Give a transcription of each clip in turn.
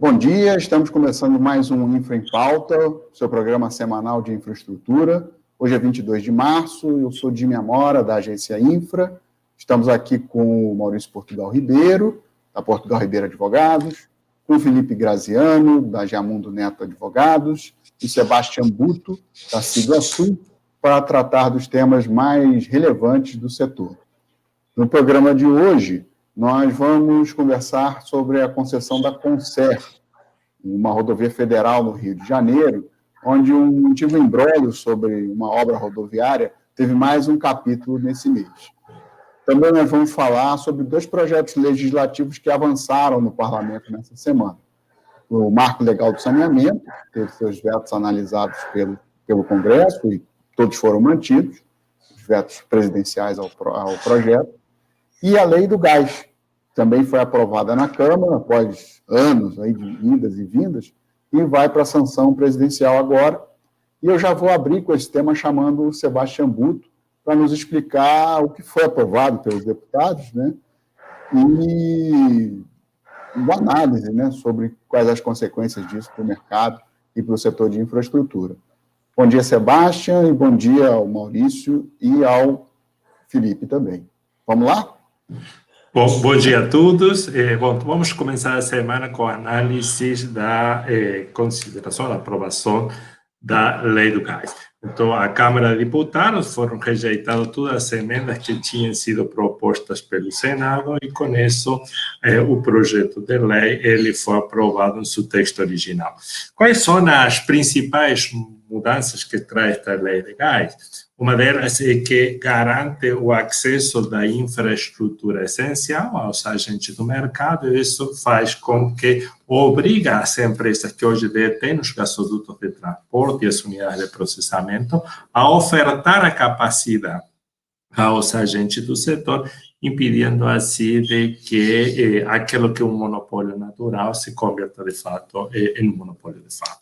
Bom dia, estamos começando mais um Infra em Pauta, seu programa semanal de infraestrutura. Hoje é 22 de março, eu sou Jimmy Amora, da agência Infra. Estamos aqui com o Maurício Portugal Ribeiro, da Portugal Ribeiro Advogados, com o Felipe Graziano, da Giamundo Neto Advogados, e Sebastião Buto, da Siglasul, para tratar dos temas mais relevantes do setor. No programa de hoje, nós vamos conversar sobre a concessão da Concer, uma rodovia federal no Rio de Janeiro, onde um antigo imbróglio sobre uma obra rodoviária teve mais um capítulo nesse mês. Também nós vamos falar sobre dois projetos legislativos que avançaram no parlamento nessa semana. O Marco Legal do Saneamento, que teve seus vetos analisados pelo Congresso e todos foram mantidos, os vetos presidenciais ao projeto, e a Lei do Gás, também foi aprovada na Câmara, após anos aí de idas e vindas, e vai para a sanção presidencial agora. E eu já vou abrir com esse tema chamando o Sebastião Buto para nos explicar o que foi aprovado pelos deputados, né? E uma análise, né, sobre quais as consequências disso para o mercado e para o setor de infraestrutura. Bom dia, Sebastião, e bom dia ao Maurício e ao Felipe também. Vamos lá? Bom dia a todos. Vamos começar a semana com a análise da consideração, da aprovação da Lei do Gás. Então, a Câmara de Deputados foram rejeitadas todas as emendas que tinham sido propostas pelo Senado e, com isso, o projeto de lei ele foi aprovado em seu texto original. Quais são as principais mudanças que traz esta Lei de Gás? Uma delas é que garante o acesso da infraestrutura essencial aos agentes do mercado, e isso faz com que obriga as empresas que hoje detêm os gasodutos de transporte e as unidades de processamento a ofertar a capacidade aos agentes do setor, impedindo assim de que aquilo que é um monopólio natural se converta de fato em um monopólio de fato.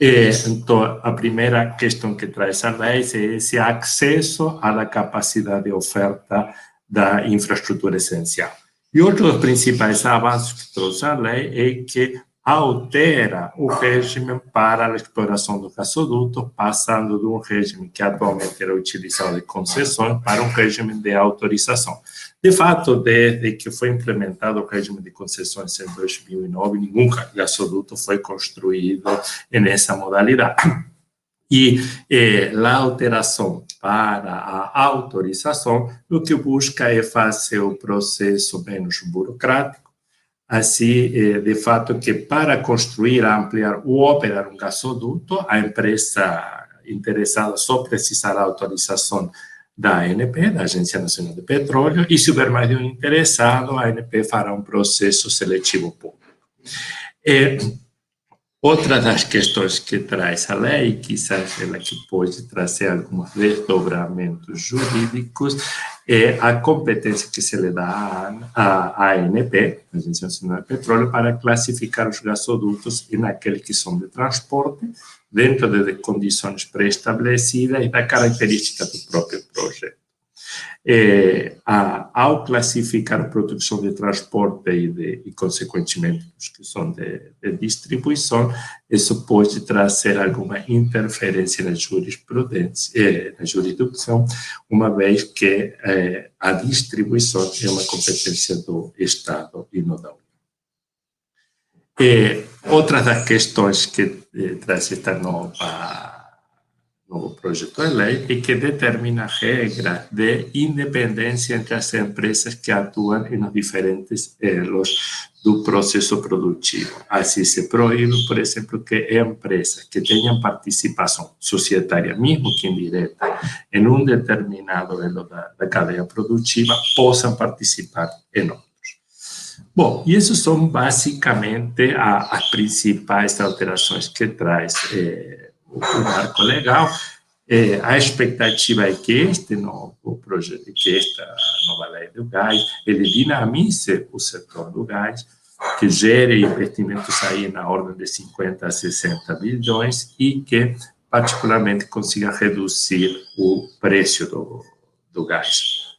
Então, a primeira questão que traz a lei é esse acesso à capacidade de oferta da infraestrutura essencial. E outro dos principais avanços que trouxe a lei é que altera o regime para a exploração do gasoduto, passando de um regime que atualmente era utilizado de concessões para um regime de autorização. De fato, desde que foi implementado o regime de concessões em 2009, nenhum gasoduto foi construído nessa modalidade. E a alteração para a autorização, o que busca é fazer o processo menos burocrático, assim, de fato, que para construir, ampliar ou operar um gasoduto, a empresa interessada só precisará autorização da ANP, da Agência Nacional de Petróleo, e se houver mais de um interessado, a ANP fará um processo seletivo público. Outra das questões que traz a lei, quizás ela que pode trazer alguns desdobramentos jurídicos, é a competência que se lhe dá à ANP, a Agência Nacional de Petróleo, para classificar os gasodutos naqueles que são de transporte, dentro de condições pré-estabelecidas e da característica do próprio projeto. Ao classificar produção de transporte e consequentemente, os que são de distribuição, isso pode trazer alguma interferência na jurisprudência, na jurisdição, uma vez que a distribuição é uma competência do Estado e não da União. Outra das questões que traz esta novo projeto de lei é que determina regras de independência entre as empresas que atuam nos diferentes elos do processo produtivo. Assim, se proíbe, por exemplo, que empresas que tenham participação societária, mesmo que indireta, em um determinado elo da cadeia produtiva, possam participar em outros. Bom, e essas são basicamente as principais alterações que traz o marco legal. A expectativa é que este novo projeto, que esta nova lei do gás, ele dinamize o setor do gás, que gere investimentos aí na ordem de 50 a 60 bilhões e que, particularmente, consiga reduzir o preço do gás.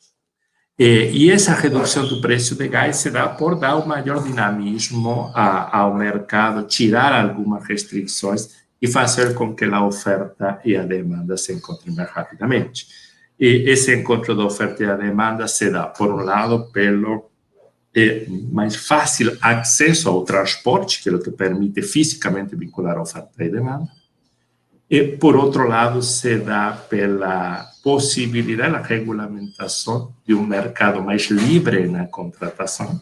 E essa redução do preço de gás se dá por dar um maior dinamismo ao mercado, tirar algumas restrições e fazer com que a oferta e a demanda se encontrem mais rapidamente. E esse encontro da oferta e a demanda se dá, por um lado, pelo mais fácil acesso ao transporte, que é o que permite fisicamente vincular a oferta e demanda. E, por outro lado, se dá pela possibilidade da regulamentação de um mercado mais livre na contratação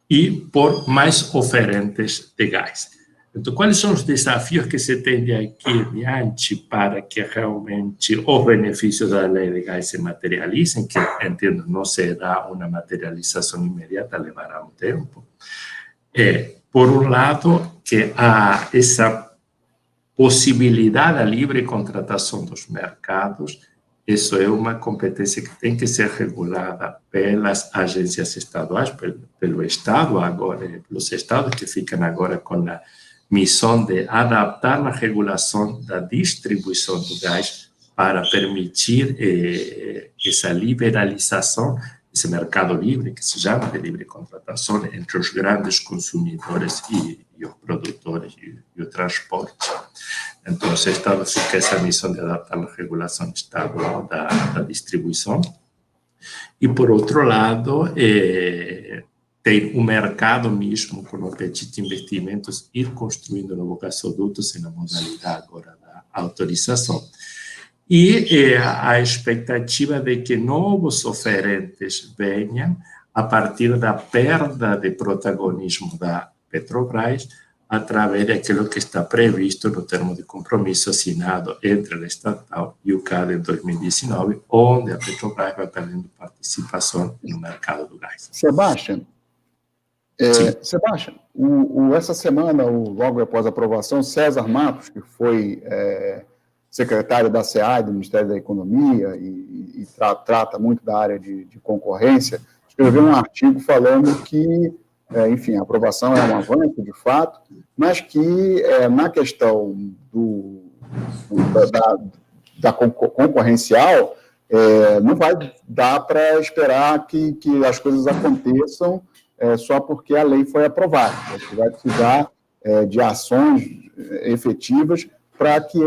e por mais oferentes de gás. Então, quais são os desafios que se tem de aqui em diante para que realmente os benefícios da lei de gás se materializem, que, entendo, não será uma materialização imediata, levará um tempo? Por um lado, que há essa possibilidade da livre contratação dos mercados, isso é uma competência que tem que ser regulada pelas agências estaduais, pelo Estado agora, pelos estados que ficam agora com a missão de adaptar a regulação da distribuição do gás para permitir essa liberalização, esse mercado livre, que se chama de livre contratação, entre os grandes consumidores e os produtores e o transporte. Então, o Estado fica essa missão de adaptar a regulação estadual da distribuição. E, por outro lado, tem o mercado mesmo, com o apetite de investimentos, ir construindo novos gasodutos na modalidade agora da autorização. E a expectativa de que novos oferentes venham a partir da perda de protagonismo da Petrobras, através daquilo que está previsto no termo de compromisso assinado entre a estatal e o CAD em 2019, onde a Petrobras vai perdendo participação no mercado do gás. Sebastião, essa semana, logo após a aprovação, César Matos, que foi secretário da SEAI, do Ministério da Economia, e trata muito da área de concorrência, escreveu um artigo falando que, enfim, a aprovação é um avanço, de fato, mas que na questão da concorrencial, não vai dar para esperar que as coisas aconteçam só porque a lei foi aprovada. Você vai precisar de ações efetivas para que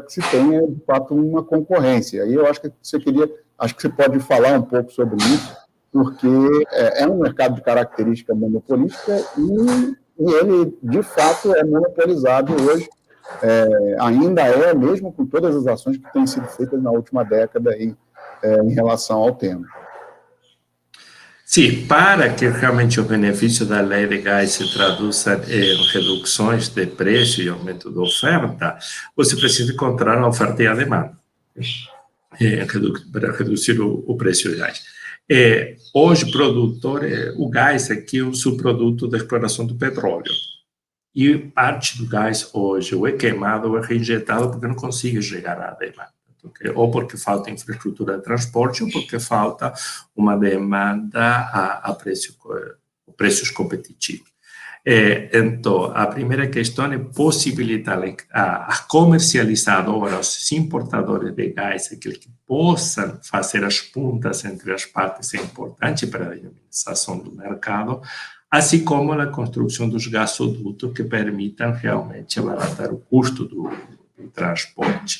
se tenha, de fato, uma concorrência. Aí eu acho que você pode falar um pouco sobre isso, porque é um mercado de característica monopolística e ele, de fato, é monopolizado hoje, ainda mesmo com todas as ações que têm sido feitas na última década aí, em relação ao tema. Sim, para que realmente o benefício da lei de gás se traduza em reduções de preço e aumento da oferta, você precisa encontrar a oferta e a demanda para reduzir o preço do gás. Hoje, o gás aqui é um subproduto da exploração do petróleo. E parte do gás hoje ou é queimado ou é reinjetado porque não consegue chegar à demanda. Ou porque falta infraestrutura de transporte ou porque falta uma demanda a preços competitivos. Então, a primeira questão é possibilitar a comercializadoras, os importadores de gás, aqueles que possam fazer as pontas entre as partes, é importante para a dinamização do mercado, assim como a construção dos gasodutos que permitam realmente abaratar o custo do transporte.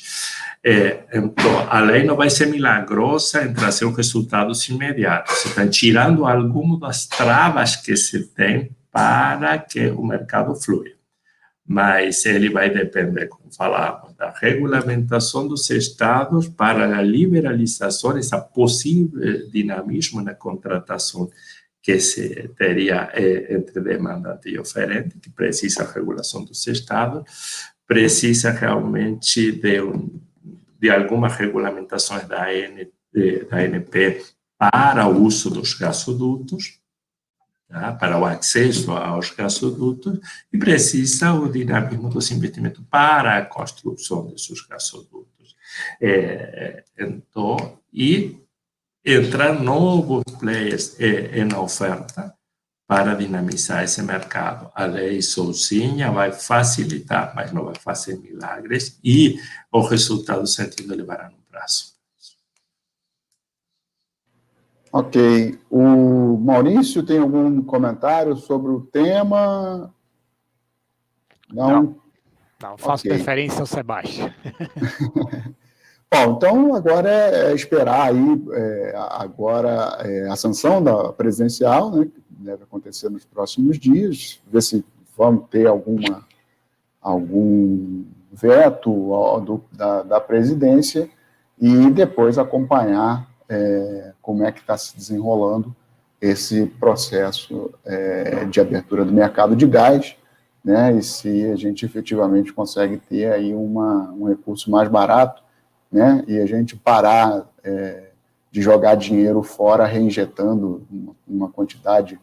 Então, a lei não vai ser milagrosa em trazer resultados imediatos. Se estão tirando algumas das travas que se tem para que o mercado flua. Mas ele vai depender, como falamos, da regulamentação dos estados para a liberalização, esse possível dinamismo na contratação que se teria entre demandante e oferente, que precisa da regulação dos estados, precisa realmente de algumas regulamentações da ANP para o uso dos gasodutos, tá? Para o acesso aos gasodutos, e precisa o dinamismo dos investimentos para a construção desses gasodutos. Então, e entrar novos players na oferta para dinamizar esse mercado. A lei sozinha vai facilitar, mas não vai fazer milagres, e os resultados sentido levarão um prazo. Ok. O Maurício tem algum comentário sobre o tema? Não, faço Okay. preferência ao Sebastião. Bom, então agora é esperar aí a sanção da presidencial, né, que deve acontecer nos próximos dias, ver se vamos ter algum veto da presidência e depois acompanhar como é que está se desenrolando esse processo de abertura do mercado de gás, né, e se a gente efetivamente consegue ter aí um recurso mais barato, né, e a gente parar de jogar dinheiro fora, reinjetando uma quantidade,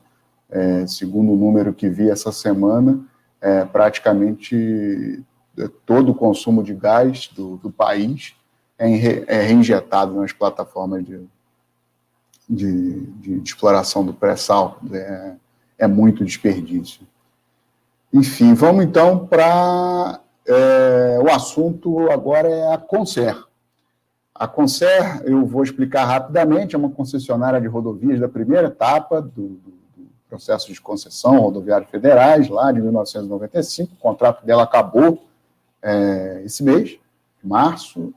segundo o número que vi essa semana, praticamente todo o consumo de gás do país é reinjetado nas plataformas de exploração do pré-sal. É muito desperdício. Enfim, vamos então para o assunto agora é a Concer. A Concer, eu vou explicar rapidamente, é uma concessionária de rodovias da primeira etapa do processo de concessão rodoviário federais, lá de 1995. O contrato dela acabou esse mês, de março,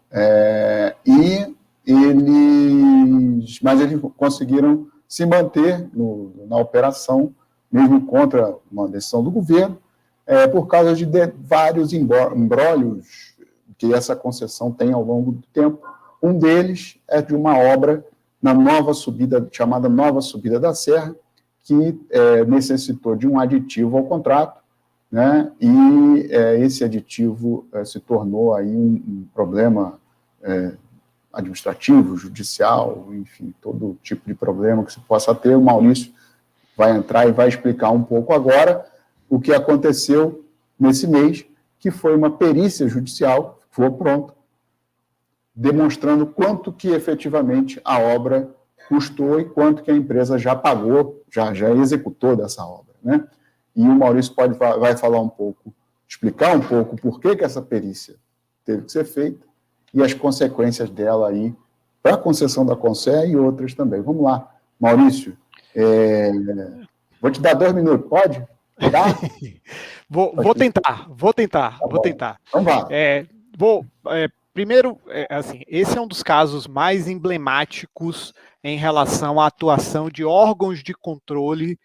mas eles conseguiram se manter na operação, mesmo contra uma decisão do governo, por causa de vários embrólios que essa concessão tem ao longo do tempo. Um deles é de uma obra na nova subida, chamada Nova Subida da Serra, que necessitou de um aditivo ao contrato, né? E esse aditivo se tornou aí um problema administrativo, judicial, enfim, todo tipo de problema que se possa ter. O Maurício vai entrar e vai explicar um pouco agora o que aconteceu nesse mês, que foi uma perícia judicial, foi pronta, demonstrando quanto que efetivamente a obra custou e quanto que a empresa já pagou, já executou dessa obra, né? E o Maurício vai falar um pouco, explicar um pouco por que essa perícia teve que ser feita e as consequências dela aí para a concessão da Concer e outras também. Vamos lá, Maurício, vou te dar 2 minutos, pode? Tá? Vou tentar. Então vá. Primeiro, assim, esse é um dos casos mais emblemáticos em relação à atuação de órgãos de controle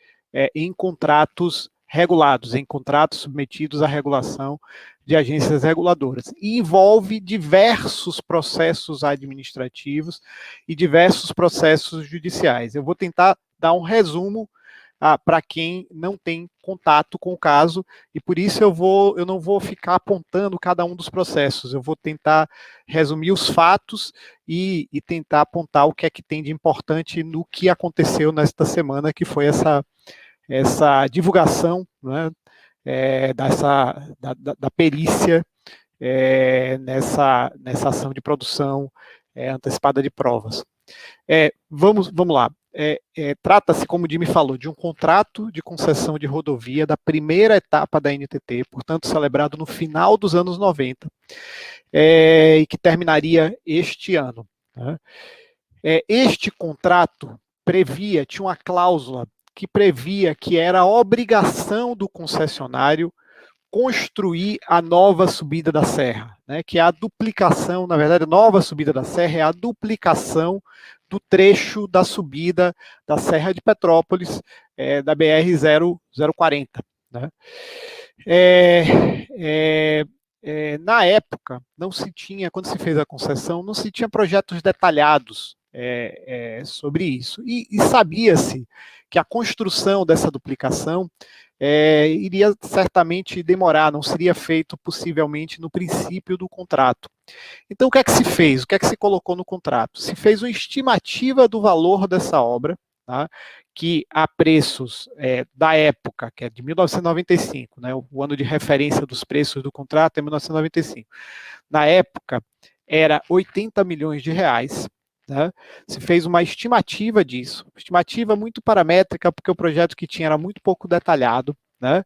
em contratos regulados, em contratos submetidos à regulação de agências reguladoras. E envolve diversos processos administrativos e diversos processos judiciais. Eu vou tentar dar um resumo para quem não tem contato com o caso, e por isso eu não vou ficar apontando cada um dos processos, eu vou tentar resumir os fatos e tentar apontar o que é que tem de importante no que aconteceu nesta semana, que foi essa divulgação, né, da perícia nessa ação de produção antecipada de provas. Vamos lá. Trata-se, como o Jimmy falou, de um contrato de concessão de rodovia da primeira etapa da NTT, portanto, celebrado no final dos anos 90, e que terminaria este ano, né? Este contrato tinha uma cláusula que previa que era obrigação do concessionário construir a nova subida da serra, né, que é a duplicação, na verdade, a nova subida da serra é a duplicação do trecho da subida da Serra de Petrópolis, da BR-040. Né. Na época, não se tinha, quando se fez a concessão, não se tinha projetos detalhados sobre isso. E sabia-se que a construção dessa duplicação iria certamente demorar, não seria feito possivelmente no princípio do contrato. Então, o que é que se fez? O que é que se colocou no contrato? Se fez uma estimativa do valor dessa obra, tá? Que a preços da época, que é de 1995, né? O ano de referência dos preços do contrato é 1995. Na época, era 80 milhões de reais. Né? Se fez uma estimativa disso, estimativa muito paramétrica, porque o projeto que tinha era muito pouco detalhado, né?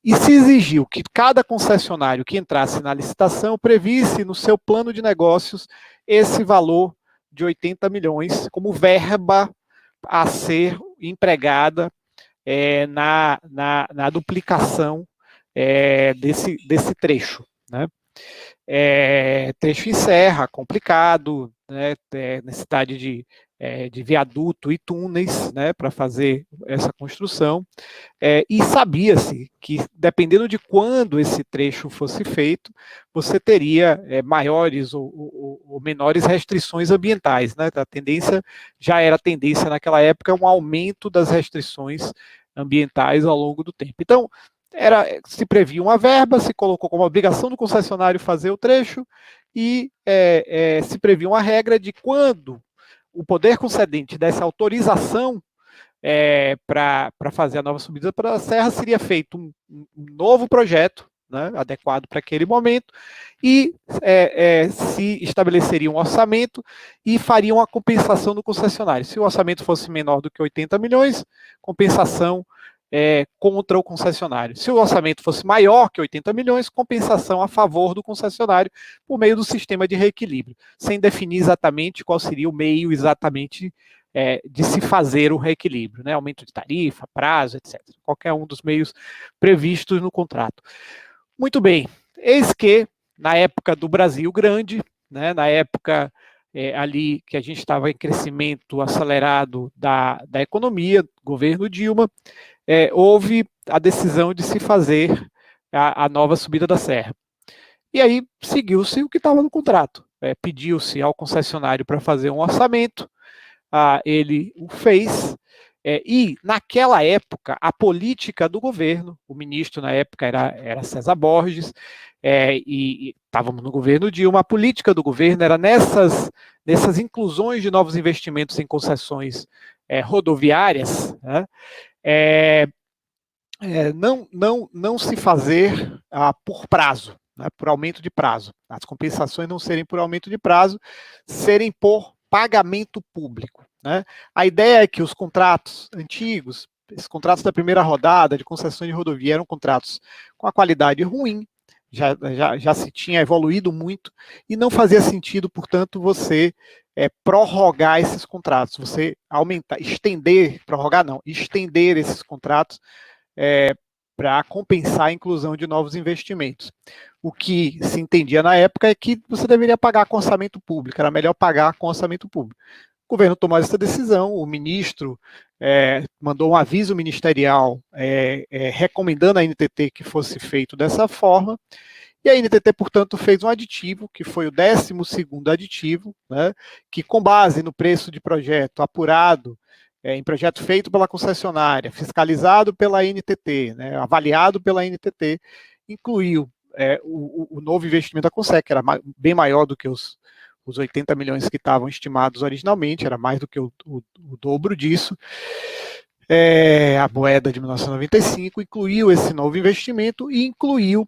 E se exigiu que cada concessionário que entrasse na licitação previsse no seu plano de negócios esse valor de 80 milhões como verba a ser empregada na duplicação desse trecho, né? Trecho em serra, complicado, né? Necessidade de viaduto e túneis, né, para fazer essa construção, e sabia-se que, dependendo de quando esse trecho fosse feito, você teria maiores ou menores restrições ambientais, né? A tendência, já era tendência naquela época, um aumento das restrições ambientais ao longo do tempo. Então, se previa uma verba, se colocou como obrigação do concessionário fazer o trecho, e se previa uma regra de quando o poder concedente desse autorização para fazer a nova subida para a serra, seria feito um novo projeto, né, adequado para aquele momento, e se estabeleceria um orçamento e faria uma compensação do concessionário. Se o orçamento fosse menor do que 80 milhões, compensação contra o concessionário. Se o orçamento fosse maior que 80 milhões, compensação a favor do concessionário por meio do sistema de reequilíbrio, sem definir exatamente qual seria o meio exatamente de se fazer o reequilíbrio, né? Aumento de tarifa, prazo, etc. Qualquer um dos meios previstos no contrato. Muito bem, eis que, na época do Brasil Grande, né, na época ali que a gente estava em crescimento acelerado da economia, governo Dilma, houve a decisão de se fazer a nova subida da serra. E aí seguiu-se o que estava no contrato. Pediu-se ao concessionário para fazer um orçamento, ele o fez, e naquela época a política do governo, o ministro na época era César Borges, e estávamos no governo Dilma, a política do governo era nessas inclusões de novos investimentos em concessões rodoviárias, né, não se fazer por prazo, né, por aumento de prazo. As compensações não serem por aumento de prazo, serem por pagamento público, né? A ideia é que os contratos antigos, esses contratos da primeira rodada de concessões de rodovia, eram contratos com a qualidade ruim, já se tinha evoluído muito, e não fazia sentido, portanto, você prorrogar esses contratos, você estender esses contratos para compensar a inclusão de novos investimentos. O que se entendia na época é que você deveria pagar com orçamento público, era melhor pagar com orçamento público. O governo tomou essa decisão, o ministro mandou um aviso ministerial recomendando à NTT que fosse feito dessa forma, e a NTT, portanto, fez um aditivo, que foi o 12º aditivo, né, que, com base no preço de projeto apurado, em projeto feito pela concessionária, fiscalizado pela NTT, né, avaliado pela NTT, incluiu o novo investimento da Consec, que era bem maior do que os 80 milhões que estavam estimados originalmente, era mais do que o dobro disso. A moeda de 1995 incluiu esse novo investimento e incluiu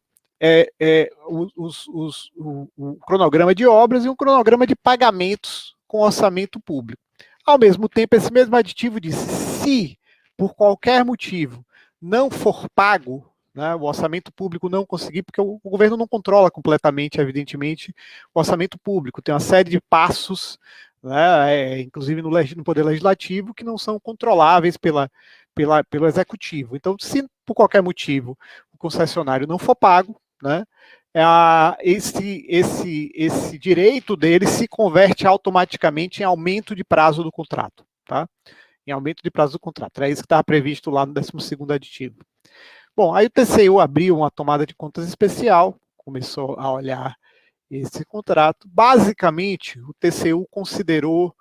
o cronograma de obras e um cronograma de pagamentos com orçamento público. Ao mesmo tempo, esse mesmo aditivo disse: se por qualquer motivo não for pago, né, o orçamento público não conseguir, porque o governo não controla completamente, evidentemente, o orçamento público, tem uma série de passos, né, inclusive no Poder Legislativo, que não são controláveis pelo Executivo. Então, se por qualquer motivo o concessionário não for pago, né, esse direito dele se converte automaticamente em aumento de prazo do contrato, tá? Em aumento de prazo do contrato. Era isso que estava previsto lá no 12º aditivo. Bom, aí o TCU abriu uma tomada de contas especial, começou a olhar esse contrato. Basicamente, o TCU considerou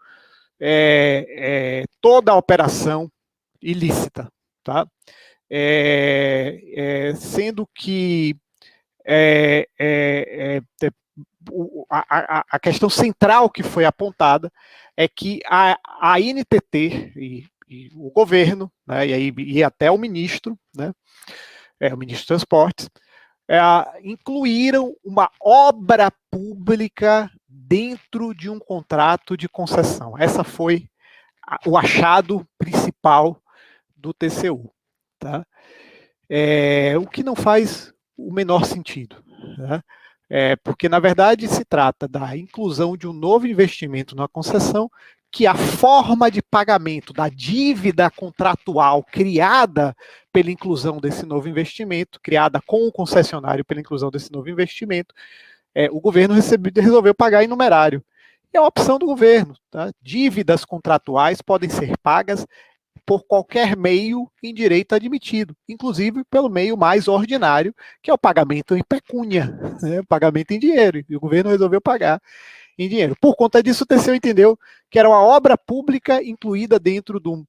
toda a operação ilícita, tá? Sendo que a questão central que foi apontada é que a NTT e o governo, né, e até o ministro, né, o ministro de Transportes, incluíram uma obra pública dentro de um contrato de concessão. Essa foi o achado principal do TCU. Tá? O que não faz o menor sentido, né? Porque, na verdade, se trata da inclusão de um novo investimento na concessão que a forma de pagamento da dívida contratual criada pela inclusão desse novo investimento, criada com o concessionário pela inclusão desse novo investimento, o governo resolveu pagar em numerário. É a opção do governo. Tá? Dívidas contratuais podem ser pagas por qualquer meio em direito admitido, inclusive pelo meio mais ordinário, que é o pagamento em pecúnia, né? O pagamento em dinheiro, e o governo resolveu pagar em dinheiro. Por conta disso, o TCU entendeu que era uma obra pública incluída dentro de um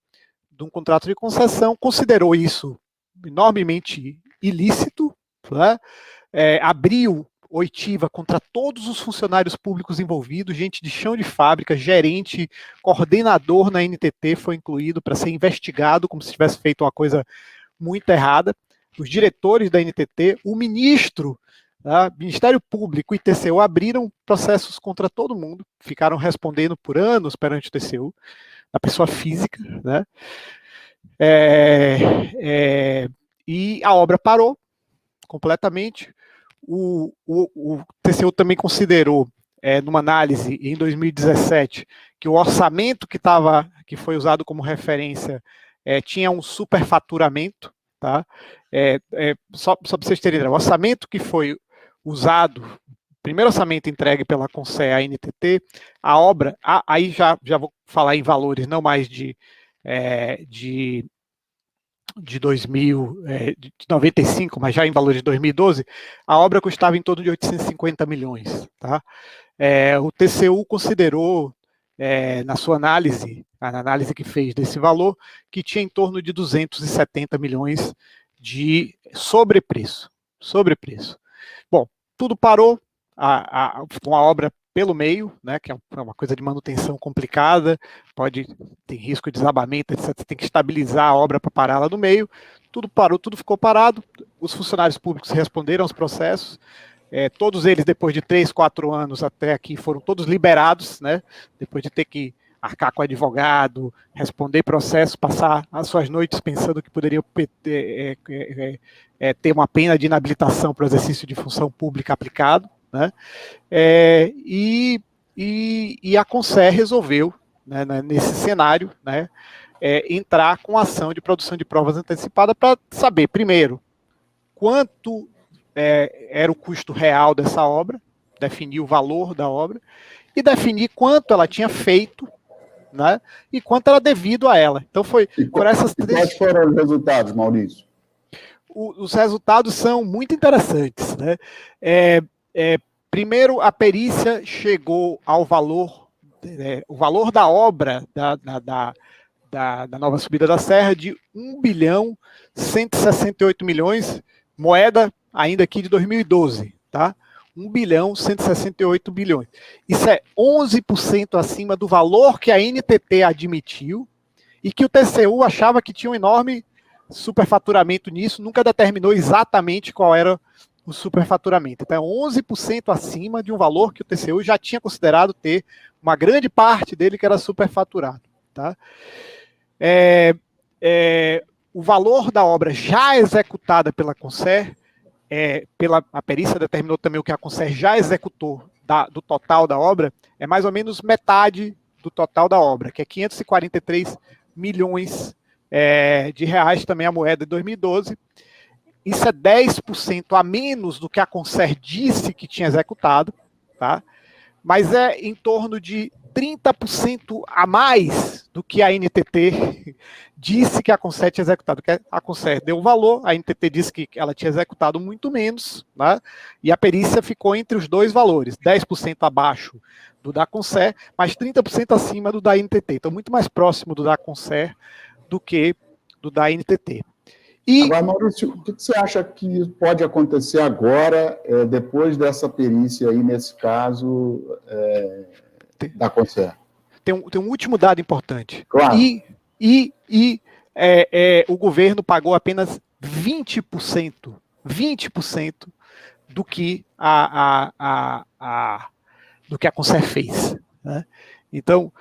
contrato de concessão, considerou isso enormemente ilícito, né? Abriu oitiva contra todos os funcionários públicos envolvidos, gente de chão de fábrica, gerente, coordenador na NTT foi incluído para ser investigado como se tivesse feito uma coisa muito errada. Os diretores da NTT, o ministro, Ministério Público e TCU abriram processos contra todo mundo, ficaram respondendo por anos perante o TCU, a pessoa física, né? E a obra parou completamente. O TCU também considerou, numa análise em 2017, que o orçamento que foi usado como referência tinha um superfaturamento, tá? Só para vocês terem ideia, o orçamento que foi usado, o primeiro orçamento entregue pela Concer à NTT, a obra, aí já vou falar em valores não mais de 95, mas já em valores de 2012, a obra custava em torno de 850 milhões. Tá? O TCU considerou, na sua análise, na análise que fez desse valor, que tinha em torno de 270 milhões de sobrepreço. Bom, tudo parou, com a obra pelo meio, né, que é uma coisa de manutenção complicada, tem risco de desabamento, etc. Você tem que estabilizar a obra para pará-la no meio. Tudo parou, tudo ficou parado. Os funcionários públicos responderam aos processos. Todos eles, depois de 3, 4 anos até aqui, foram todos liberados, né, depois de ter que arcar com advogado, responder processo, passar as suas noites pensando que poderiam ter uma pena de inabilitação para o exercício de função pública aplicado. Né? E a Concer resolveu, né, nesse cenário, né, entrar com ação de produção de provas antecipada para saber, primeiro, quanto era o custo real dessa obra, definir o valor da obra, e definir quanto ela tinha feito, né, e quanto era devido a ela. Então foi por essas três... Quais foram os resultados, Maurício? Os resultados são muito interessantes, né? Primeiro, a perícia chegou ao valor, o valor da obra da nova subida da serra de 1.168 milhões, moeda ainda aqui de 2012, tá? 1.168 bilhões. Isso é 11% acima do valor que a NTT admitiu e que o TCU achava que tinha um enorme superfaturamento nisso, nunca determinou exatamente qual era o superfaturamento. Então, é 11% acima de um valor que o TCU já tinha considerado ter uma grande parte dele que era superfaturado. Tá? O valor da obra já executada pela Concer, a perícia determinou também o que a Concer já executou do total da obra, é mais ou menos metade do total da obra, que é 543 milhões de reais, também a moeda de 2012. Isso é 10% a menos do que a Concer disse que tinha executado, tá? Mas é em torno de 30% a mais do que a NTT disse que a Concer tinha executado. Que a Concer deu o valor, a NTT disse que ela tinha executado muito menos, né? E a perícia ficou entre os dois valores, 10% abaixo do da Concer, mas 30% acima do da NTT. Então, muito mais próximo do da Concer do que do da NTT. Agora, Maurício, o que você acha que pode acontecer agora, depois dessa perícia aí, nesse caso, da Concer? Tem um último dado importante. Claro. O governo pagou apenas 20% do que do que a Concer fez. Né? Então,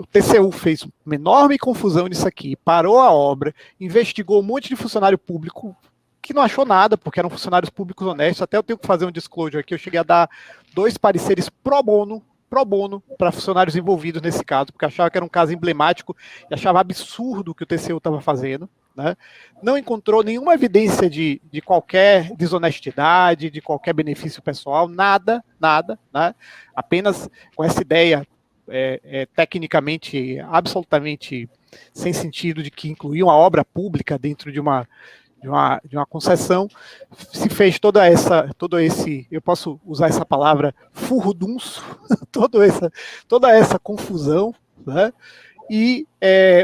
o TCU fez uma enorme confusão nisso aqui, parou a obra, investigou um monte de funcionário público que não achou nada, porque eram funcionários públicos honestos. Até eu tenho que fazer um disclosure aqui, eu cheguei a dar 2 pareceres pro bono pro bono para funcionários envolvidos nesse caso, porque achava que era um caso emblemático e achava absurdo o que o TCU estava fazendo, né? Não encontrou nenhuma evidência de qualquer desonestidade, de qualquer benefício pessoal, nada, né? Apenas com essa ideia tecnicamente absolutamente sem sentido de que incluía uma obra pública dentro de uma concessão, se fez todo esse, eu posso usar essa palavra, furdunço, toda essa confusão, né? E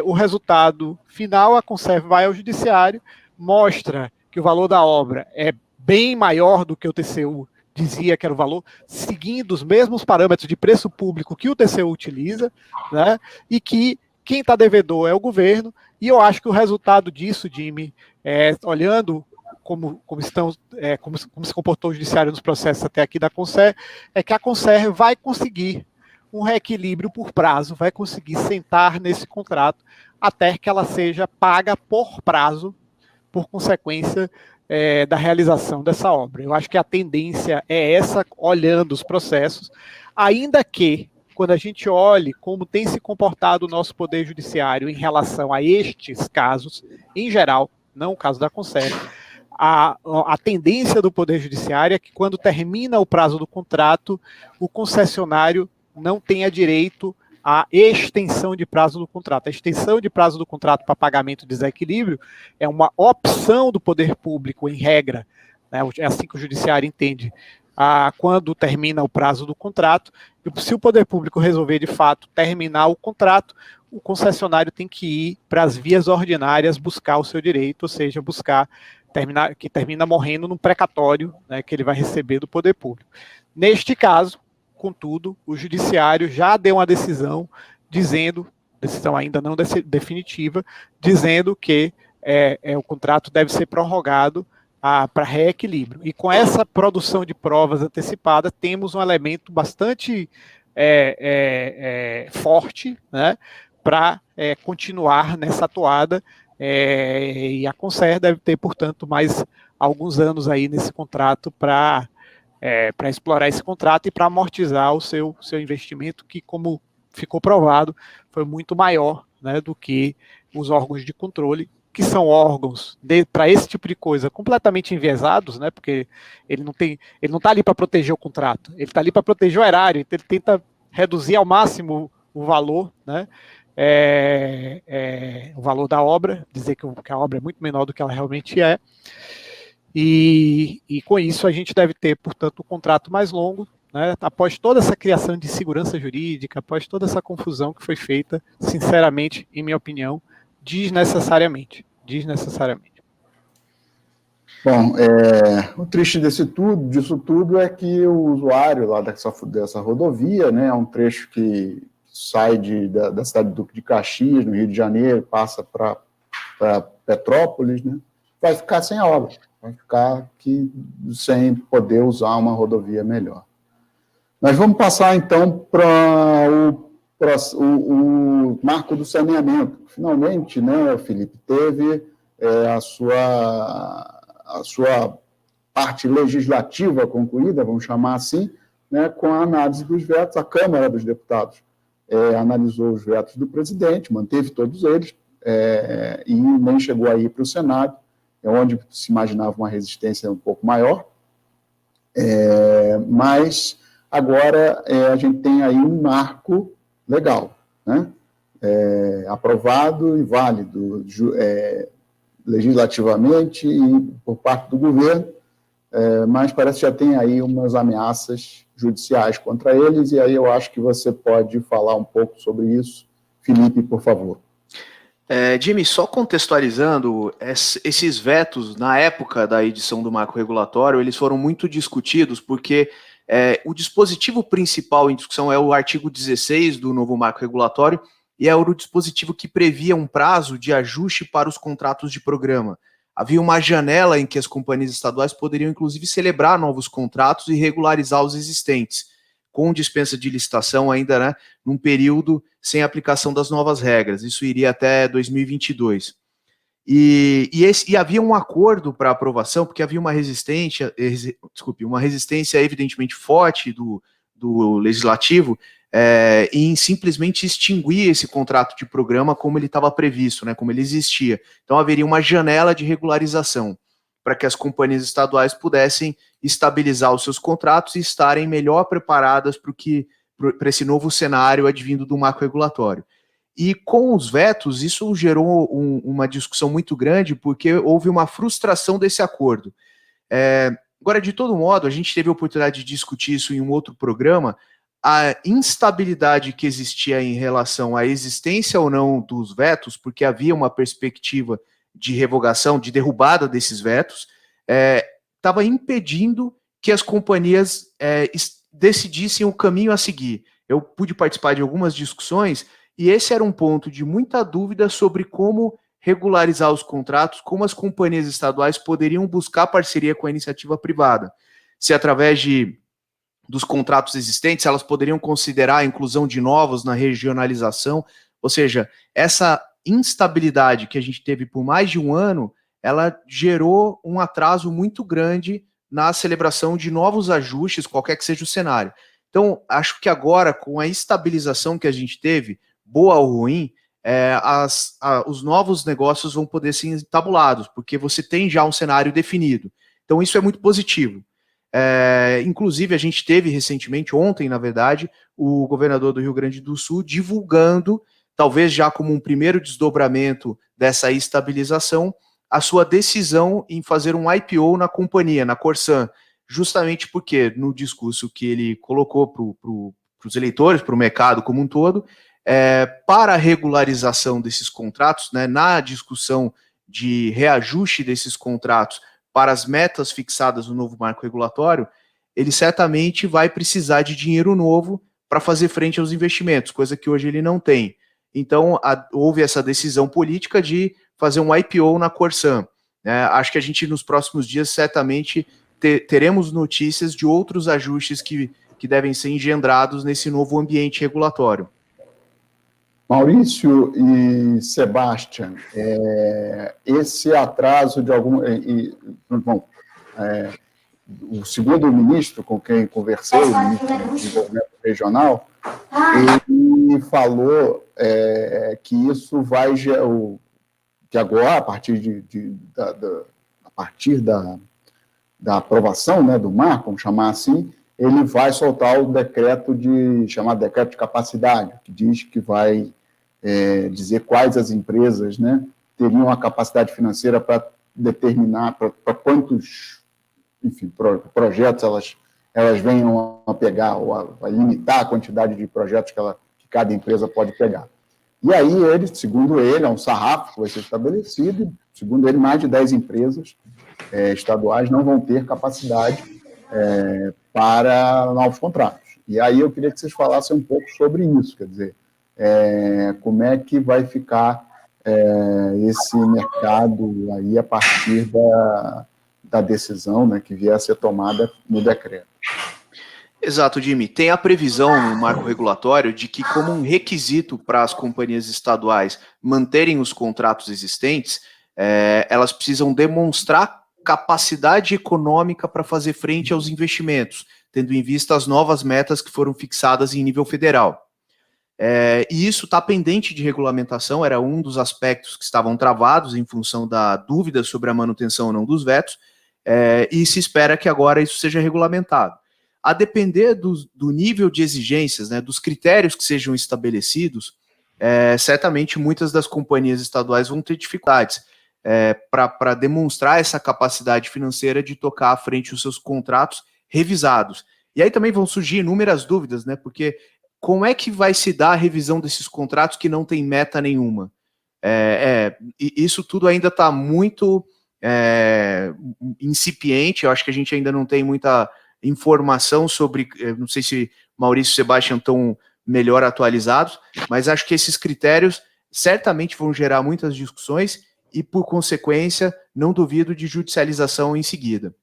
o resultado final, a Conserve vai ao judiciário, mostra que o valor da obra é bem maior do que o TCU dizia que era o valor, seguindo os mesmos parâmetros de preço público que o TCU utiliza, né? E que quem está devedor é o governo, e eu acho que o resultado disso, Jimmy, olhando como se comportou o judiciário nos processos até aqui da Conserve, é que a Conserve vai conseguir um reequilíbrio por prazo, vai conseguir sentar nesse contrato até que ela seja paga por prazo, por consequência da realização dessa obra. Eu acho que a tendência é essa, olhando os processos, ainda que, quando a gente olhe como tem se comportado o nosso Poder Judiciário em relação a estes casos, em geral, não o caso da Conserve, a tendência do Poder Judiciário é que, quando termina o prazo do contrato, o concessionário não tenha direito à extensão de prazo do contrato. A extensão de prazo do contrato para pagamento de desequilíbrio é uma opção do poder público, em regra, né? É assim que o judiciário entende. Quando termina o prazo do contrato, se o poder público resolver, de fato, terminar o contrato, o concessionário tem que ir para as vias ordinárias buscar o seu direito, ou seja, que termina morrendo num precatório, né, que ele vai receber do poder público. Neste caso, contudo, o judiciário já deu uma decisão decisão ainda não definitiva, dizendo que o contrato deve ser prorrogado para reequilíbrio. E com essa produção de provas antecipada, temos um elemento bastante forte, né, para continuar nessa atoada, e a Conserve deve ter, portanto, mais alguns anos aí nesse contrato para explorar esse contrato e para amortizar o seu investimento, que, como ficou provado, foi muito maior, né, do que os órgãos de controle, que são órgãos para esse tipo de coisa completamente enviesados, né, porque ele não está ali para proteger o contrato, ele está ali para proteger o erário, então ele tenta reduzir ao máximo o valor, né, o valor da obra, dizer que a obra é muito menor do que ela realmente é. E com isso a gente deve ter, portanto, um contrato mais longo, né, após toda essa criação de segurança jurídica, após toda essa confusão que foi feita, sinceramente, em minha opinião, desnecessariamente. Bom, o triste disso tudo é que o usuário lá dessa rodovia, né, é um trecho que sai da cidade do Duque de Caxias, no Rio de Janeiro, passa para Petrópolis, né, vai ficar sem a obra. Vai ficar aqui sem poder usar uma rodovia melhor. Nós vamos passar, então, para o marco do saneamento. Finalmente, né, Felipe, teve a sua parte legislativa concluída, vamos chamar assim, né, com a análise dos vetos. A Câmara dos Deputados analisou os vetos do presidente, manteve todos eles, e nem chegou aí para o Senado, onde se imaginava uma resistência um pouco maior, mas agora a gente tem aí um marco legal, né? Aprovado e válido legislativamente e por parte do governo, mas parece que já tem aí umas ameaças judiciais contra eles, e aí eu acho que você pode falar um pouco sobre isso. Felipe, por favor. Jimmy, só contextualizando, esses vetos, na época da edição do marco regulatório, eles foram muito discutidos, porque o dispositivo principal em discussão é o artigo 16 do novo marco regulatório, e é o dispositivo que previa um prazo de ajuste para os contratos de programa. Havia uma janela em que as companhias estaduais poderiam, inclusive, celebrar novos contratos e regularizar os existentes, com dispensa de licitação ainda, né, num período sem aplicação das novas regras. Isso iria até 2022. E havia um acordo para aprovação, porque havia uma resistência evidentemente forte do do Legislativo em simplesmente extinguir esse contrato de programa como ele estava previsto, né, como ele existia. Então haveria uma janela de regularização para que as companhias estaduais pudessem estabilizar os seus contratos e estarem melhor preparadas para esse novo cenário advindo do marco regulatório. E com os vetos, isso gerou uma discussão muito grande, porque houve uma frustração desse acordo. Agora, de todo modo, a gente teve a oportunidade de discutir isso em um outro programa, a instabilidade que existia em relação à existência ou não dos vetos, porque havia uma perspectiva de revogação, de derrubada desses vetos, estava impedindo que as companhias decidissem o caminho a seguir. Eu pude participar de algumas discussões e esse era um ponto de muita dúvida sobre como regularizar os contratos, como as companhias estaduais poderiam buscar parceria com a iniciativa privada. Se através dos contratos existentes, elas poderiam considerar a inclusão de novos na regionalização, ou seja, essa instabilidade que a gente teve por mais de um ano, ela gerou um atraso muito grande na celebração de novos ajustes, qualquer que seja o cenário. Então, acho que agora, com a estabilização que a gente teve, boa ou ruim, os novos negócios vão poder ser tabulados, porque você tem já um cenário definido. Então, isso é muito positivo. Inclusive, a gente teve recentemente, ontem, na verdade, o governador do Rio Grande do Sul divulgando, talvez já como um primeiro desdobramento dessa estabilização, a sua decisão em fazer um IPO na companhia, na Corsan, justamente porque no discurso que ele colocou para os eleitores, para o mercado como um todo, para a regularização desses contratos, né, na discussão de reajuste desses contratos para as metas fixadas no novo marco regulatório, ele certamente vai precisar de dinheiro novo para fazer frente aos investimentos, coisa que hoje ele não tem. Então, houve essa decisão política de fazer um IPO na Corsan. Acho que a gente, nos próximos dias, certamente teremos notícias de outros ajustes que devem ser engendrados nesse novo ambiente regulatório. Maurício e Sebastião, esse atraso de algum... o segundo ministro com quem conversei, o ministro do Desenvolvimento Regional, ele falou que isso vai... que agora, a partir da aprovação, né, do marco, vamos chamar assim, ele vai soltar o decreto chamado decreto de capacidade, que diz que vai dizer quais as empresas, né, teriam a capacidade financeira para determinar para quantos, enfim, projetos elas venham a pegar, ou a limitar a quantidade de projetos que cada empresa pode pegar. E aí, segundo ele, é um sarrafo que vai ser estabelecido, segundo ele, mais de 10 empresas estaduais não vão ter capacidade para novos contratos. E aí eu queria que vocês falassem um pouco sobre isso, quer dizer, como é que vai ficar esse mercado aí a partir da decisão, né, que vier a ser tomada no decreto. Exato, Jimmy. Tem a previsão no marco regulatório de que, como um requisito para as companhias estaduais manterem os contratos existentes, elas precisam demonstrar capacidade econômica para fazer frente aos investimentos, tendo em vista as novas metas que foram fixadas em nível federal. E isso está pendente de regulamentação, era um dos aspectos que estavam travados em função da dúvida sobre a manutenção ou não dos vetos, e se espera que agora isso seja regulamentado. A depender do nível de exigências, né, dos critérios que sejam estabelecidos, certamente muitas das companhias estaduais vão ter dificuldades para demonstrar essa capacidade financeira de tocar à frente os seus contratos revisados. E aí também vão surgir inúmeras dúvidas, né, porque como é que vai se dar a revisão desses contratos que não tem meta nenhuma? Isso tudo ainda está muito incipiente, eu acho que a gente ainda não tem muita informação sobre, não sei se Maurício e Sebastião estão melhor atualizados, mas acho que esses critérios certamente vão gerar muitas discussões e, por consequência, não duvido de judicialização em seguida.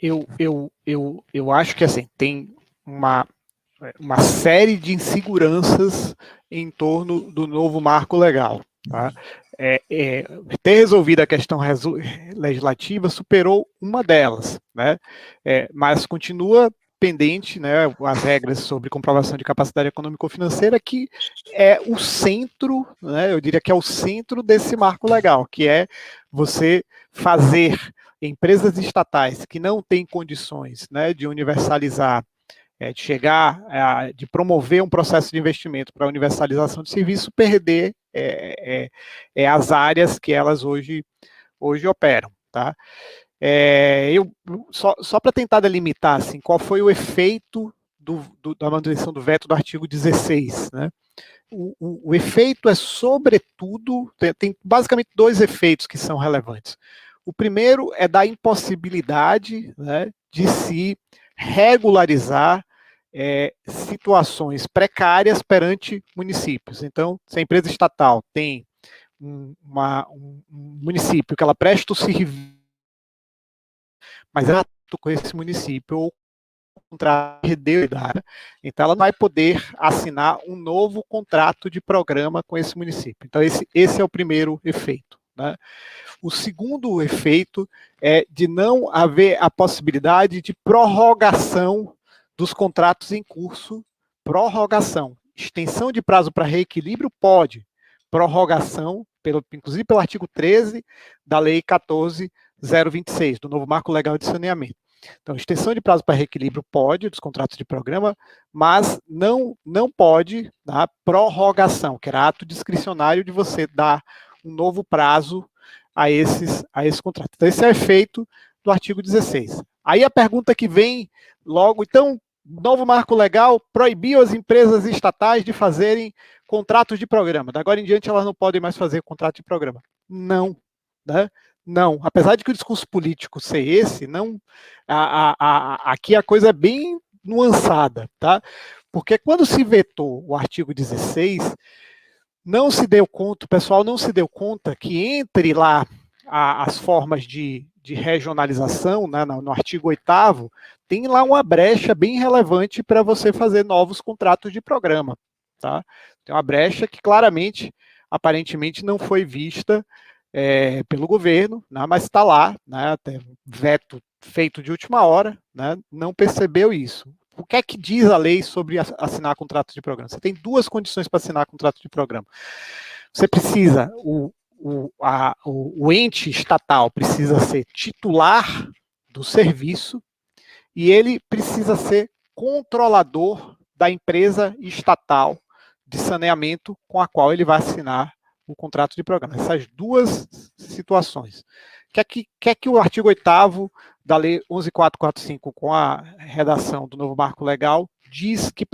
Eu acho que assim, tem uma série de inseguranças em torno do novo marco legal. Tá? Ter resolvido a questão legislativa superou uma delas, né? Mas continua pendente, né, as regras sobre comprovação de capacidade econômico-financeira, que é o centro, né, eu diria que é o centro desse marco legal, que é você fazer empresas estatais que não têm condições, né, de universalizar, de chegar, de promover um processo de investimento para a universalização de serviço, perder as áreas que elas hoje operam, tá? Só para tentar delimitar assim, qual foi o efeito da manutenção do veto do artigo 16, né? O efeito é, sobretudo, tem basicamente dois efeitos que são relevantes. O primeiro é da impossibilidade, né, de se regularizar situações precárias perante municípios. Então, se a empresa estatal tem um município que ela presta o serviço, mas ela com esse município ou contrato perdeu, então ela não vai poder assinar um novo contrato de programa com esse município. Então esse é o primeiro efeito, né? O segundo efeito é de não haver a possibilidade de prorrogação dos contratos em curso. Prorrogação, extensão de prazo para reequilíbrio pode, prorrogação, inclusive pelo artigo 13 da Lei 14.026, do novo Marco Legal de Saneamento. Então, extensão de prazo para reequilíbrio pode, dos contratos de programa, mas não pode a prorrogação, que era ato discricionário de você dar um novo prazo a esses contratos. Então, esse é o efeito do artigo 16. Aí a pergunta que vem logo, então, novo marco legal proibiu as empresas estatais de fazerem contratos de programa. Da agora em diante, elas não podem mais fazer contrato de programa. Não, né? Não, apesar de que o discurso político ser esse, não, aqui a coisa é bem nuançada, tá? Porque quando se vetou o artigo 16, não se deu conta, o pessoal não se deu conta que entre lá as formas de regionalização, né, no artigo 8º, tem lá uma brecha bem relevante para você fazer novos contratos de programa, tá? Tem uma brecha que claramente, aparentemente, não foi vista pelo governo, né, mas está lá, né, até veto feito de última hora, né, não percebeu isso. O que é que diz a lei sobre assinar contrato de programa? Você tem duas condições para assinar contrato de programa. Você precisa, o ente estatal precisa ser titular do serviço e ele precisa ser controlador da empresa estatal de saneamento com a qual ele vai assinar o contrato de programa. Essas duas situações. O que é que o artigo 8º da Lei 11.445, com a redação do novo marco legal, diz que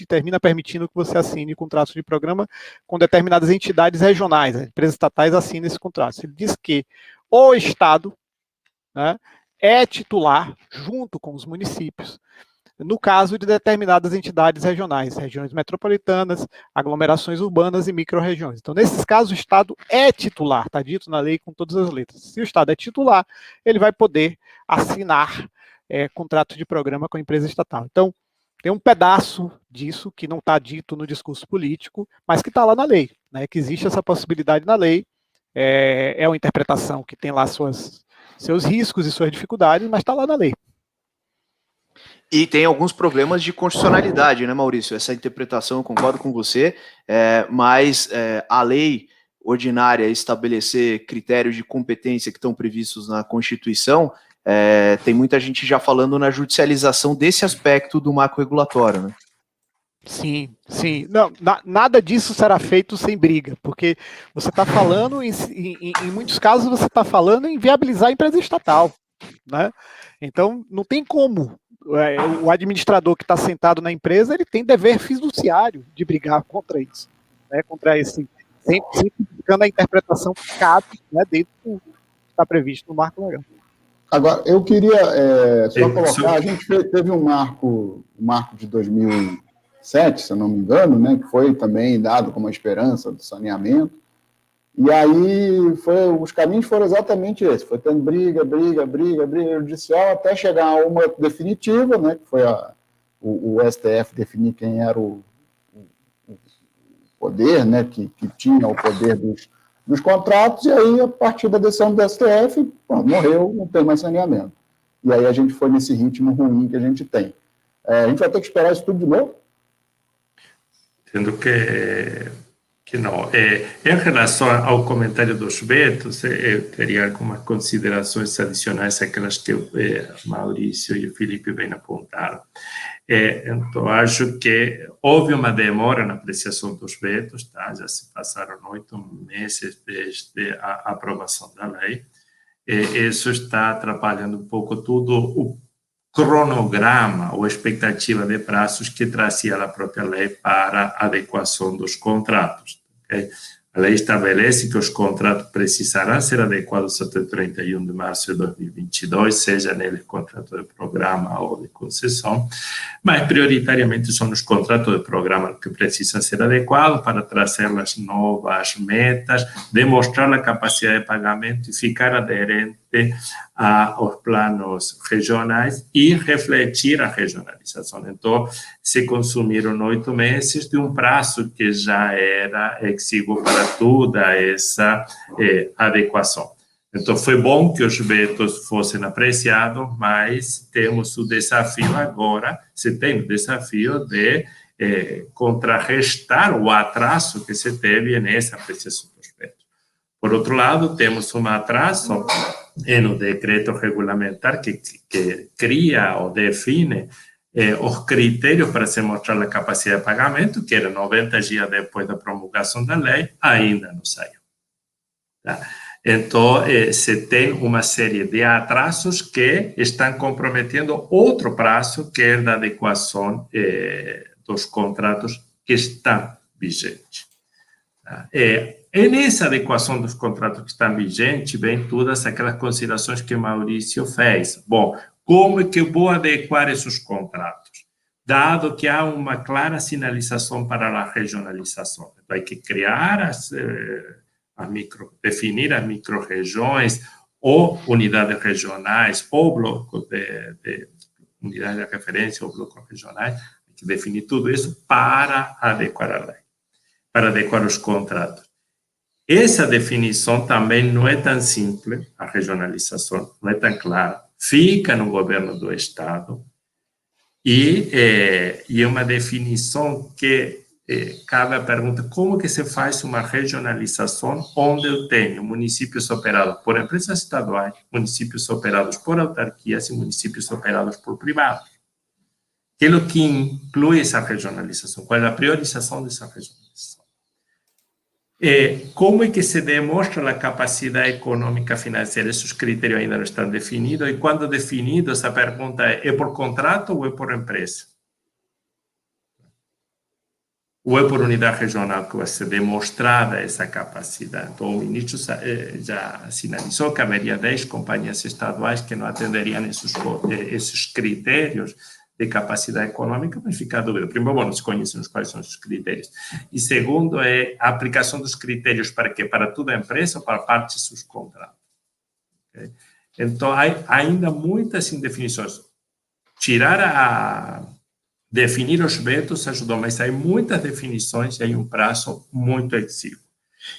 termina permitindo que você assine contratos de programa com determinadas entidades regionais, as empresas estatais assinam esse contrato. Ele diz que o Estado, né, é titular, junto com os municípios, no caso de determinadas entidades regionais, regiões metropolitanas, aglomerações urbanas e micro-regiões. Então, nesses casos, o Estado é titular, está dito na lei com todas as letras. Se o Estado é titular, ele vai poder assinar contrato de programa com a empresa estatal. Então, tem um pedaço disso que não está dito no discurso político, mas que está lá na lei, né, que existe essa possibilidade na lei. É uma interpretação que tem lá seus riscos e suas dificuldades, mas está lá na lei. E tem alguns problemas de constitucionalidade, né, Maurício? Essa interpretação, eu concordo com você, mas a lei ordinária estabelecer critérios de competência que estão previstos na Constituição, tem muita gente já falando na judicialização desse aspecto do marco regulatório, né? Sim, sim. Não, nada disso será feito sem briga, porque você está falando, em muitos casos, você está falando em viabilizar a empresa estatal, né? Então, não tem como. O administrador que está sentado na empresa, ele tem dever fiduciário de brigar contra isso, né? Contra esse, sempre ficando a interpretação que cabe, né, dentro do que está previsto no marco legal. Agora, eu queria só colocar, a gente teve um marco de 2007, se eu não me engano, né, que foi também dado como a esperança do saneamento, e aí os caminhos foram exatamente esses, foi tendo briga judicial, até chegar a uma definitiva, né, que foi o STF definir quem era o poder, né, que tinha o poder dos contratos, e aí, a partir da decisão do STF, morreu, não tem mais saneamento. E aí a gente foi nesse ritmo ruim que a gente tem. A gente vai ter que esperar isso tudo de novo? Entendo que não. Em relação ao comentário dos vetos, eu teria algumas considerações adicionais àquelas que Maurício e o Felipe bem apontaram. Então, acho que houve uma demora na apreciação dos vetos, tá? Já se passaram 8 meses desde a aprovação da lei. Isso está atrapalhando um pouco tudo o cronograma ou expectativa de prazos que trazia a própria lei para a adequação dos contratos. Okay? A lei estabelece que os contratos precisarão ser adequados até 31 de março de 2022, seja nele contrato de programa ou de concessão, mas prioritariamente são os contratos de programa que precisam ser adequados para trazer as novas metas, demonstrar a capacidade de pagamento e ficar aderente aos planos regionais e refletir a regionalização. Então, se consumiram 8 meses de um prazo que já era exíguo para toda essa adequação. Então, foi bom que os vetos fossem apreciados, mas temos o desafio agora, se tem o desafio de contrarrestar o atraso que se teve nessa apreciação dos vetos. Por outro lado, temos um atraso no decreto regulamentar que cria ou define os critérios para se mostrar a capacidade de pagamento, que era 90 dias depois da promulgação da lei, ainda não saiu. Tá? Então, se tem uma série de atrasos que estão comprometendo outro prazo, que é da adequação dos contratos que estão vigentes. Tá? E nessa adequação dos contratos que estão vigentes, vem todas aquelas considerações que Maurício fez. Bom, como é que eu vou adequar esses contratos? Dado que há uma clara sinalização para a regionalização. Vai que criar definir as micro-regiões, ou unidades regionais, ou blocos de unidades de referência, ou blocos regionais, tem que definir tudo isso para adequar a lei, para adequar os contratos. Essa definição também não é tão simples, a regionalização não é tão clara, fica no governo do Estado, e é uma definição que cabe a pergunta, como que se faz uma regionalização onde eu tenho municípios operados por empresas estaduais, municípios operados por autarquias e municípios operados por privados? Que é o que inclui essa regionalização? Qual é a priorização dessa regionalização? Como é que se demonstra a capacidade econômica financeira? Esses critérios ainda não estão definidos, e quando definidos, a pergunta é por contrato ou é por empresa? Ou é por unidade regional que vai ser demonstrada essa capacidade? Então, o ministro já sinalizou que haveria 10 companhias estaduais que não atenderiam esses critérios de capacidade econômica, mas fica a dúvida. Primeiro, não se conhecem quais são os critérios. E segundo, é a aplicação dos critérios para quê? Para toda a empresa ou para parte de seus contratos? Okay? Então, há ainda muitas indefinições. Definir os vetos ajudou, mas há muitas definições e há um prazo muito exíguo.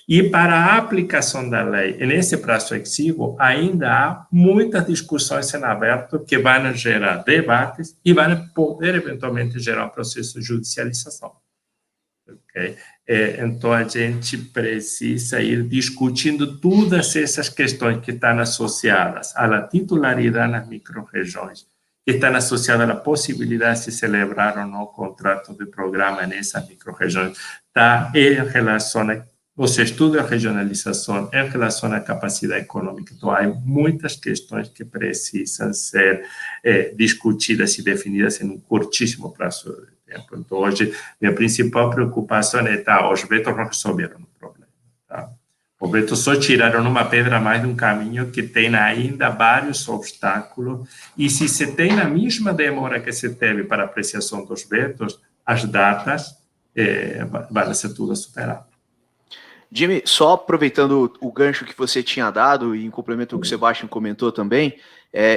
E para a aplicação da lei, nesse prazo exíguo, ainda há muitas discussões em aberto que vão gerar debates e vão poder, eventualmente, gerar um processo de judicialização. Okay? Então, a gente precisa ir discutindo todas essas questões que estão associadas à titularidade nas micro-regiões, que estão associadas à possibilidade de se celebrar ou não contrato de programa nessas micro-regiões, está em relação aos estudos de regionalização, em relação à capacidade econômica. Então, há muitas questões que precisam ser discutidas e definidas em um curtíssimo prazo de tempo. Então, hoje, minha principal preocupação é, os vetos não resolveram o problema. Tá? Os vetos só tiraram uma pedra a mais de um caminho que tem ainda vários obstáculos, e se se tem a mesma demora que se teve para a apreciação dos vetos, as datas vão ser tudo superadas. Jimmy, só aproveitando o gancho que você tinha dado e em complemento ao que o Sebastião comentou também,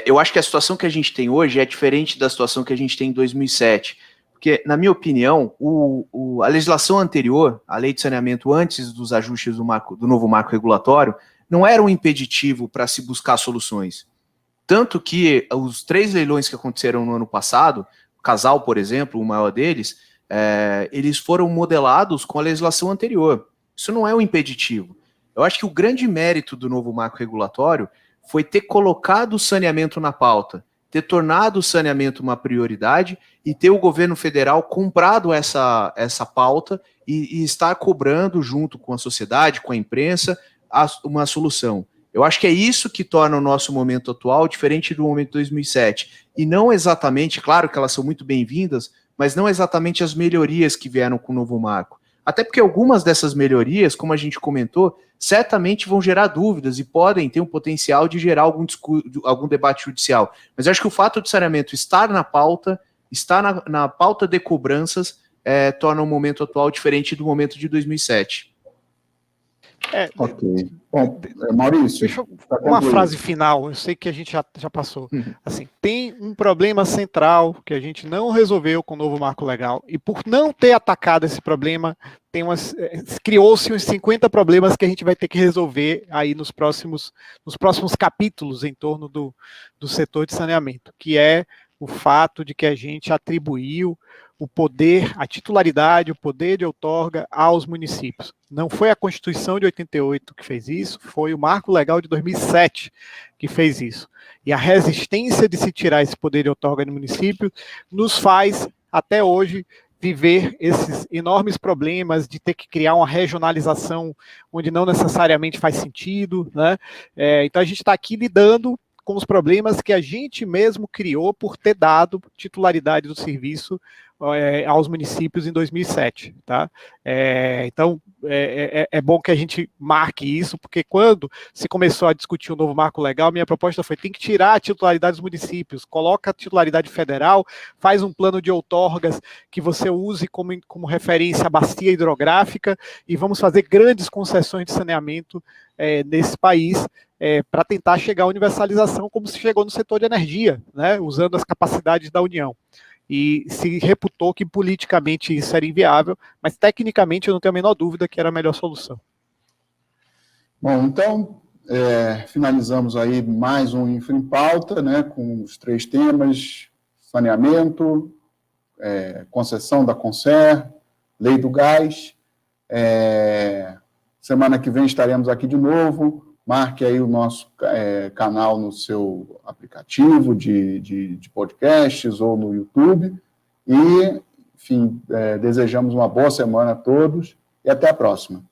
eu acho que a situação que a gente tem hoje é diferente da situação que a gente tem em 2007, porque, na minha opinião, a legislação anterior, a lei de saneamento antes dos ajustes do novo marco regulatório, não era um impeditivo para se buscar soluções. Tanto que os 3 leilões que aconteceram no ano passado, Casal, por exemplo, o maior deles, eles foram modelados com a legislação anterior. Isso não é um impeditivo. Eu acho que o grande mérito do novo marco regulatório foi ter colocado o saneamento na pauta, ter tornado o saneamento uma prioridade e ter o governo federal comprado essa pauta e estar cobrando, junto com a sociedade, com a imprensa, uma solução. Eu acho que é isso que torna o nosso momento atual diferente do momento de 2007. E não exatamente, claro que elas são muito bem-vindas, mas não exatamente as melhorias que vieram com o novo marco. Até porque algumas dessas melhorias, como a gente comentou, certamente vão gerar dúvidas e podem ter um potencial de gerar algum debate judicial. Mas eu acho que o fato de saneamento estar na pauta, estar na pauta de cobranças, torna o momento atual diferente do momento de 2007. Ok. Bom, Maurício, deixa eu, uma frase final, eu sei que a gente já passou. Assim, tem um problema central que a gente não resolveu com o novo marco legal, e por não ter atacado esse problema, criou-se uns 50 problemas que a gente vai ter que resolver aí nos próximos capítulos em torno do setor de saneamento, que é o fato de que a gente atribuiu o poder, a titularidade, o poder de outorga aos municípios. Não foi a Constituição de 88 que fez isso, foi o Marco Legal de 2007 que fez isso. E a resistência de se tirar esse poder de outorga no município nos faz, até hoje, viver esses enormes problemas de ter que criar uma regionalização onde não necessariamente faz sentido, né? Então a gente está aqui lidando com os problemas que a gente mesmo criou por ter dado titularidade do serviço aos municípios em 2007, tá? Então, é bom que a gente marque isso, porque quando se começou a discutir o novo marco legal, minha proposta foi, tem que tirar a titularidade dos municípios, coloca a titularidade federal, faz um plano de outorgas que você use como referência a bacia hidrográfica e vamos fazer grandes concessões de saneamento nesse país, para tentar chegar à universalização como se chegou no setor de energia, né, usando as capacidades da União. E se reputou que politicamente isso era inviável, mas tecnicamente eu não tenho a menor dúvida que era a melhor solução. Bom, então, finalizamos aí mais um Infra em Pauta, né, com os 3 temas: saneamento, concessão da Concer, lei do gás. Semana que vem estaremos aqui de novo. Marque aí o nosso canal no seu aplicativo de podcasts ou no YouTube. E, enfim, desejamos uma boa semana a todos e até a próxima.